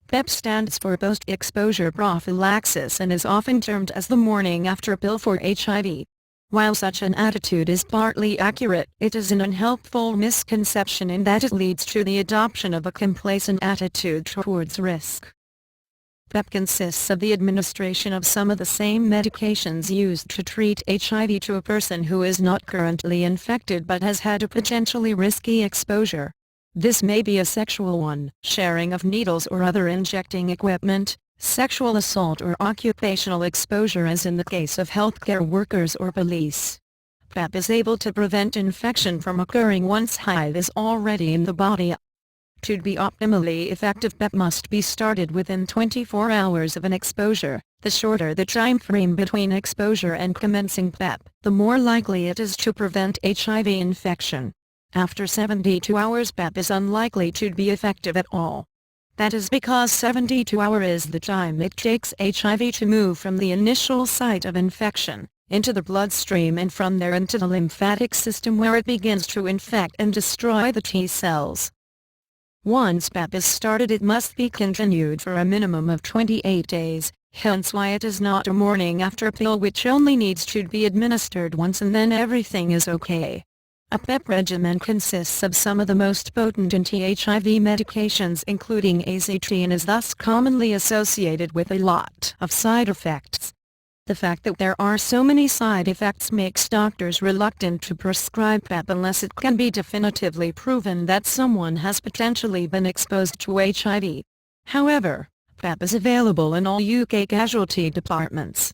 PEP stands for post-exposure prophylaxis and is often termed as the morning after pill for HIV. While such an attitude is partly accurate, it is an unhelpful misconception in that it leads to the adoption of a complacent attitude towards risk. PEP consists of the administration of some of the same medications used to treat HIV to a person who is not currently infected but has had a potentially risky exposure. This may be a sexual one, sharing of needles or other injecting equipment, sexual assault or occupational exposure as in the case of healthcare workers or police. PEP is able to prevent infection from occurring once HIV is already in the body. To be optimally effective, PEP must be started within 24 hours of an exposure. The shorter the time frame between exposure and commencing PEP, the more likely it is to prevent HIV infection. After 72 hours, PEP is unlikely to be effective at all. That is because 72 hours is the time it takes HIV to move from the initial site of infection, into the bloodstream and from there into the lymphatic system where it begins to infect and destroy the T cells. Once PEP is started, it must be continued for a minimum of 28 days, hence why it is not a morning after pill which only needs to be administered once and then everything is okay. A PEP regimen consists of some of the most potent anti-HIV medications including AZT and is thus commonly associated with a lot of side effects. The fact that there are so many side effects makes doctors reluctant to prescribe PEP unless it can be definitively proven that someone has potentially been exposed to HIV. However, PEP is available in all UK casualty departments.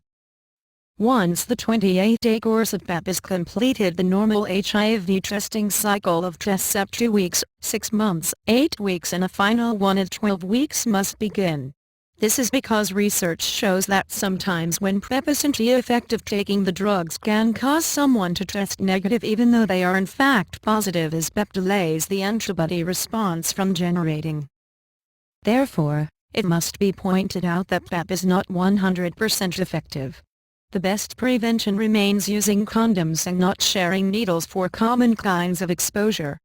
Once the 28-day course of PEP is completed, the normal HIV testing cycle of tests up 2 weeks, 6 months, 8 weeks and a final one at 12 weeks must begin. This is because research shows that sometimes when PEP isn't effective, taking the drugs can cause someone to test negative even though they are in fact positive, as PEP delays the antibody response from generating. Therefore, it must be pointed out that PEP is not 100% effective. The best prevention remains using condoms and not sharing needles for common kinds of exposure.